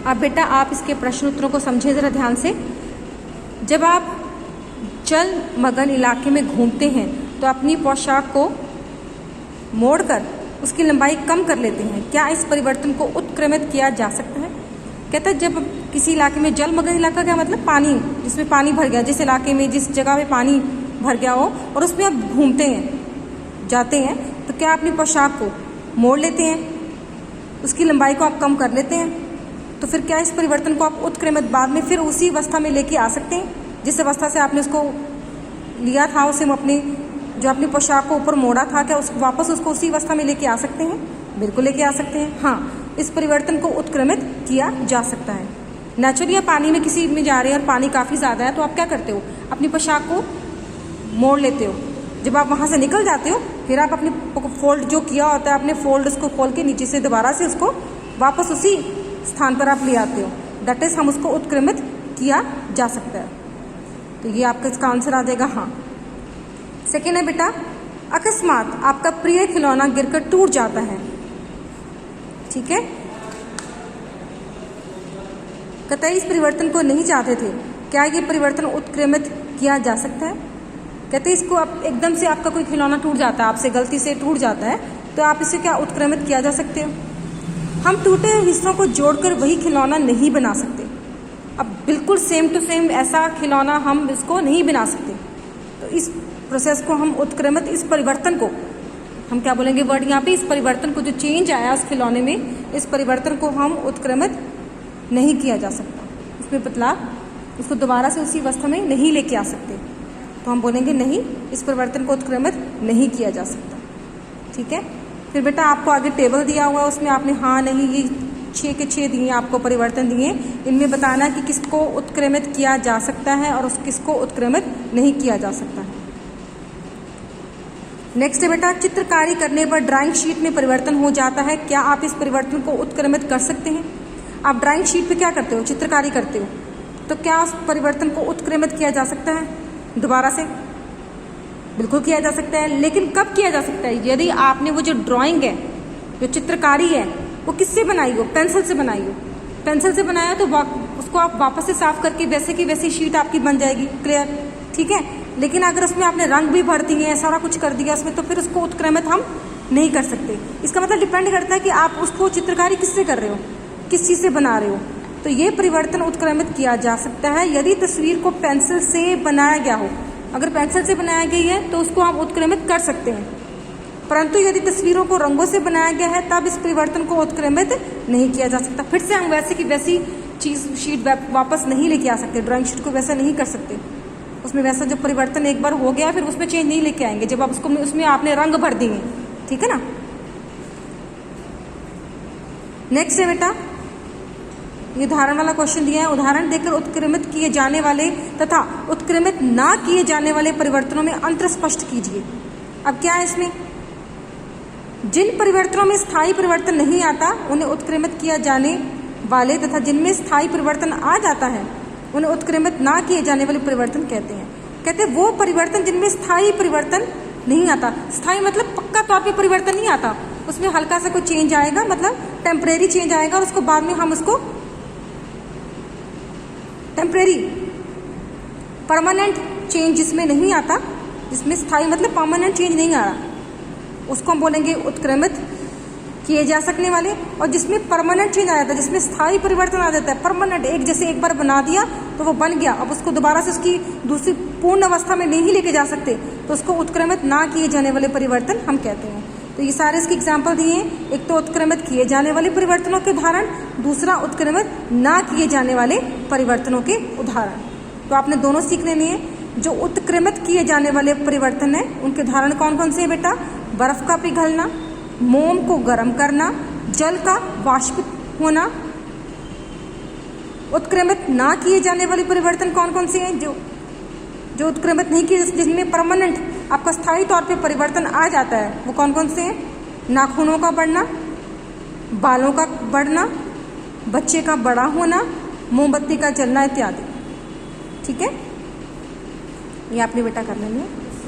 अब बेटा आप इसके प्रश्न उत्तरों को समझे ज़रा ध्यान से। जब आप जलमग्न इलाके में घूमते हैं तो अपनी पोशाक को मोड़कर उसकी लंबाई कम कर लेते हैं, क्या इस परिवर्तन को उत्क्रमित किया जा सकता है? कहता है जब किसी इलाके में, जलमग्न इलाका क्या मतलब, पानी, जिसमें पानी भर गया, जिस इलाके में, जिस जगह पे पानी भर गया हो और उसमें आप घूमते हैं, जाते हैं, तो क्या अपनी पोशाक को मोड़ लेते हैं, उसकी लंबाई को आप कम कर लेते हैं, तो फिर क्या इस परिवर्तन को आप उत्क्रमित बाद में फिर उसी अवस्था में लेके आ सकते हैं जिस अवस्था से आपने उसको लिया था, उसे अपनी पोशाक को ऊपर मोड़ा था, क्या वापस उसको उसी अवस्था में लेके आ सकते हैं? बिल्कुल लेके आ सकते हैं। हाँ, इस परिवर्तन को उत्क्रमित किया जा सकता है। नेचुरली आप पानी में किसी में जा रहे हैं और पानी काफ़ी ज़्यादा है, तो आप क्या करते हो, अपनी पोशाक को मोड़ लेते हो। जब आप वहाँ से निकल जाते हो फिर आप अपनी फोल्ड जो किया होता है, अपने फोल्ड उसको खोल के नीचे से दोबारा से उसको वापस उसी स्थान पर आप ले आते हो। दैट इज हम उसको उत्क्रमित किया जा सकता है। तो ये आपका इसका आंसर आ जाएगा हाँ। सेकेंड है बेटा, अकस्मात आपका प्रिय खिलौना गिरकर टूट जाता है, ठीक है, कहता है इस परिवर्तन को नहीं चाहते थे, क्या ये परिवर्तन उत्क्रमित किया जा सकता है? कहते हैं इसको आप एकदम से आपका कोई खिलौना टूट जाता है, आपसे गलती से टूट जाता है, तो आप इसे क्या उत्क्रमित किया जा सकते हो? हम टूटे हिस्सों को जोड़कर वही खिलौना नहीं बना सकते। अब बिल्कुल सेम टू सेम ऐसा खिलौना हम इसको नहीं बना सकते, तो इस प्रोसेस को हम उत्क्रमित, इस परिवर्तन को हम क्या बोलेंगे वर्ड यहाँ पे, इस परिवर्तन को जो चेंज आया उस खिलौने में, इस परिवर्तन को हम उत्क्रमित नहीं किया जा सकता, उसमें बदलाव, उसको दोबारा से उसी अवस्था में नहीं लेके आ सकते, तो हम बोलेंगे नहीं, इस परिवर्तन को उत्क्रमित नहीं किया जा सकता, ठीक है। फिर बेटा आपको आगे टेबल दिया हुआ है, उसमें आपने हाँ नहीं ये 6 के 6 दिए, आपको परिवर्तन दिए, इनमें बताना है कि किसको उत्क्रमित किया जा सकता है और किसको उत्क्रमित नहीं किया जा सकता है। नेक्स्ट है बेटा, चित्रकारी करने पर ड्राइंग शीट में परिवर्तन हो जाता है, क्या आप इस परिवर्तन को उत्क्रमित कर सकते हैं? आप ड्राइंग शीट पे क्या करते हो, चित्रकारी करते हो, तो क्या उस परिवर्तन को उत्क्रमित किया जा सकता है दोबारा से? बिल्कुल किया जा सकता है, लेकिन कब किया जा सकता है? यदि आपने वो जो ड्राइंग है, जो चित्रकारी है, वो किससे बनाई हो, पेंसिल से बनाई हो, पेंसिल से बनाया तो उसको आप वापस से साफ करके वैसे की वैसी शीट आपकी बन जाएगी, क्लियर, ठीक है। लेकिन अगर उसमें आपने रंग भी भर दिए, सारा कुछ कर दिया उसमें, तो फिर उसको उत्क्रमित हम नहीं कर सकते। इसका मतलब डिपेंड करता है कि आप उसको चित्रकारी किससे कर रहे हो, किस चीज़ से बना रहे हो। तो ये परिवर्तन उत्क्रमित किया जा सकता है यदि तस्वीर को पेंसिल से बनाया गया हो। अगर पेंसिल से बनाया गई है तो उसको हम उत्क्रमित कर सकते हैं, परंतु यदि तस्वीरों को रंगों से बनाया गया है तब इस परिवर्तन को उत्क्रमित नहीं किया जा सकता। फिर से हम वैसे की वैसी चीज़ शीट वापस नहीं लेके आ सकते, ड्राइंग शीट को वैसा नहीं कर सकते, उसमें वैसा जो परिवर्तन एक बार हो गया फिर उसमें चेंज नहीं लेके आएंगे जब आप उसमें आपने रंग भर दिए, ठीक है ना। नेक्स्ट है बेटा, ये उदाहरण वाला क्वेश्चन दिया है, उदाहरण देकर उत्क्रमित किए जाने वाले तथा उत्क्रमित ना किए जाने वाले परिवर्तनों में अंतर स्पष्ट कीजिए। अब क्या है इसमें, जिन परिवर्तनों में स्थायी परिवर्तन नहीं आता उन्हें उत्क्रमित किया जाने वाले तथा जिनमें स्थायी परिवर्तन आ जाता है उन्हें उत्क्रमित ना किए जाने वाले परिवर्तन कहते हैं। कहते हैं वो परिवर्तन जिनमें स्थायी परिवर्तन नहीं आता, स्थायी मतलब पक्का तौर पे परिवर्तन नहीं आता, उसमें हल्का सा कोई चेंज आएगा, मतलब टेम्परेरी चेंज आएगा और उसको बाद में हम उसको टेम्परेरी, परमानेंट चेंज जिसमें नहीं आता, जिसमें स्थायी मतलब परमानेंट चेंज नहीं आ रहा, उसको हम बोलेंगे उत्क्रमित किए जा सकने वाले। और जिसमें परमानेंट चेंज आ जाता है, जिसमें स्थायी परिवर्तन आ जाता है, परमानेंट, एक जैसे एक बार बना दिया तो वो बन गया, अब उसको दोबारा से उसकी दूसरी पूर्ण अवस्था में नहीं लेके जा सकते, तो उसको उत्क्रमित ना किए जाने वाले परिवर्तन हम कहते हैं। तो ये सारे इसके एग्जाम्पल दिए हैं, एक तो उत्क्रमित किए जाने वाले परिवर्तनों के उदाहरण, दूसरा उत्क्रमित ना किए जाने वाले परिवर्तनों के उदाहरण। तो आपने दोनों सीख लेने हैं। जो उत्क्रमित किए जाने वाले परिवर्तन है उनके उदाहरण कौन कौन से हैं बेटा, बर्फ का पिघलना, मोम को गर्म करना, जल का वाष्पित होना। उत्क्रमित ना किए जाने वाले परिवर्तन कौन कौन से हैं, जो उत्क्रमित नहीं किए, जिसमें परमानेंट आपका स्थायी तौर पे परिवर्तन आ जाता है, वो कौन कौन से हैं, नाखूनों का बढ़ना, बालों का बढ़ना, बच्चे का बड़ा होना, मोमबत्ती का जलना इत्यादि। ठीक है, ये आपने बेटा कर लेंगे।